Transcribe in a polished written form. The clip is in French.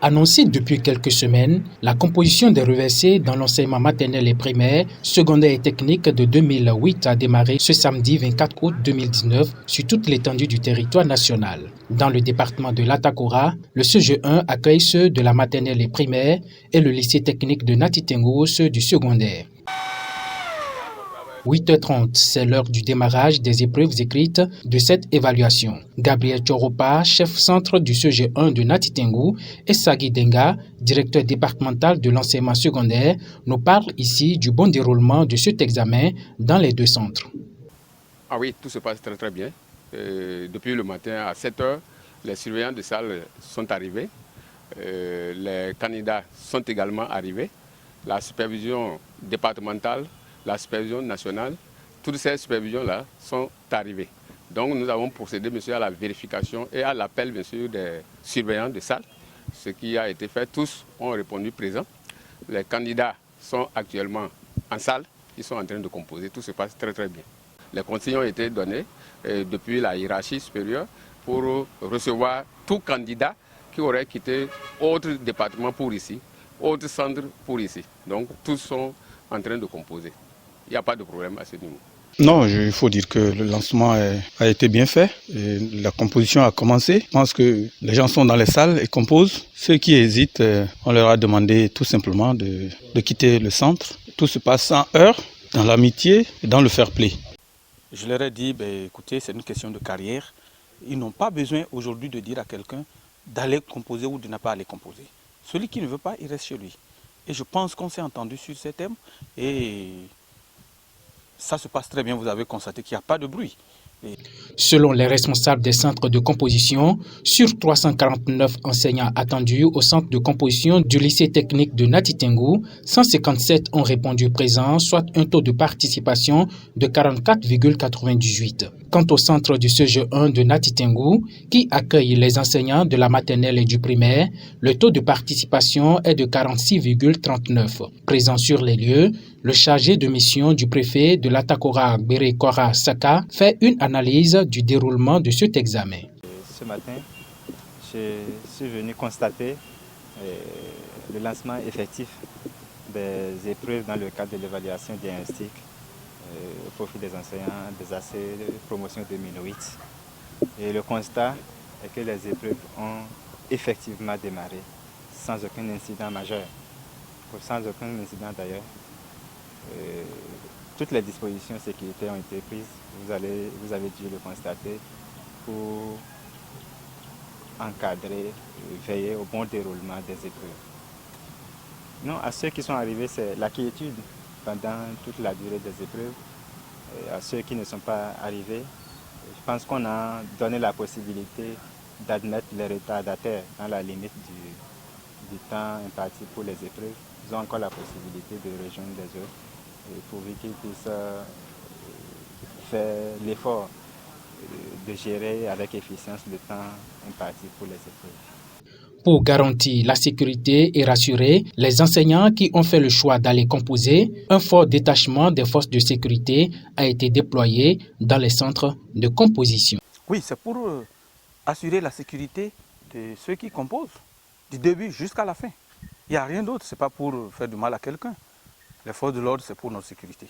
Annoncée depuis quelques semaines, la composition des reversés dans l'enseignement maternel et primaire, secondaire et technique de 2008 a démarré ce samedi 24 août 2019 sur toute l'étendue du territoire national. Dans le département de l'Atakora, le CGE1 accueille ceux de la maternelle et primaire et le lycée technique de Natitengo ceux du secondaire. 8h30, c'est l'heure du démarrage des épreuves écrites de cette évaluation. Gabriel Choropa, chef centre du CG1 de Natitengo, et Sagi Denga, directeur départemental de l'enseignement secondaire, nous parlent ici du bon déroulement de cet examen dans les deux centres. Ah oui, tout se passe très très bien. Depuis le matin à 7h, les surveillants de salle sont arrivés. Les candidats sont également arrivés. La supervision départementale, la supervision nationale, toutes ces supervisions-là sont arrivées. Donc nous avons procédé, monsieur, à la vérification et à l'appel, monsieur, des surveillants de salle. Ce qui a été fait, tous ont répondu présent. Les candidats sont actuellement en salle, ils sont en train de composer, tout se passe très très bien. Les consignes ont été données depuis la hiérarchie supérieure pour recevoir tout candidat qui aurait quitté autre département pour ici, autre centre pour ici. Donc tous sont en train de composer. Il n'y a pas de problème à ce niveau. Non, il faut dire que le lancement a été bien fait. Et la composition a commencé. Je pense que les gens sont dans les salles et composent. Ceux qui hésitent, on leur a demandé tout simplement de quitter le centre. Tout se passe sans heurts, dans l'amitié et dans le fair play. Je leur ai dit, écoutez, c'est une question de carrière. Ils n'ont pas besoin aujourd'hui de dire à quelqu'un d'aller composer ou de ne pas aller composer. Celui qui ne veut pas, il reste chez lui. Et je pense qu'on s'est entendu sur ces thèmes et ça se passe très bien. Vous avez constaté qu'il n'y a pas de bruit. Selon les responsables des centres de composition, sur 349 enseignants attendus au centre de composition du lycée technique de Natitengo, 157 ont répondu présent, soit un taux de participation de 44,98. Quant au centre du CG1 de Natitengo, qui accueille les enseignants de la maternelle et du primaire, le taux de participation est de 46,39. Présent sur les lieux, le chargé de mission du préfet de l'Atakora, Bere Kora Saka, fait une analyse du déroulement de cet examen. Ce matin, je suis venu constater le lancement effectif des épreuves dans le cadre de l'évaluation diagnostique au profit des enseignants des AC de promotion 2008. Et le constat est que les épreuves ont effectivement démarré sans aucun incident majeur, sans aucun incident d'ailleurs. Toutes les dispositions sécurité ont été prises, vous avez dû le constater, pour encadrer, veiller au bon déroulement des épreuves. Non, à ceux qui sont arrivés, c'est la quiétude pendant toute la durée des épreuves. Et à ceux qui ne sont pas arrivés, je pense qu'on a donné la possibilité d'admettre les retardataires dans la limite du temps imparti pour les épreuves. Ils ont encore la possibilité de rejoindre les autres pourvu qu'ils puissent faire l'effort de gérer avec efficience le temps imparti pour les épreuves. Pour garantir la sécurité et rassurer les enseignants qui ont fait le choix d'aller composer, un fort détachement des forces de sécurité a été déployé dans les centres de composition. Oui, c'est pour assurer la sécurité de ceux qui composent, du début jusqu'à la fin. Il n'y a rien d'autre, ce n'est pas pour faire du mal à quelqu'un. Les forces de l'ordre, c'est pour notre sécurité.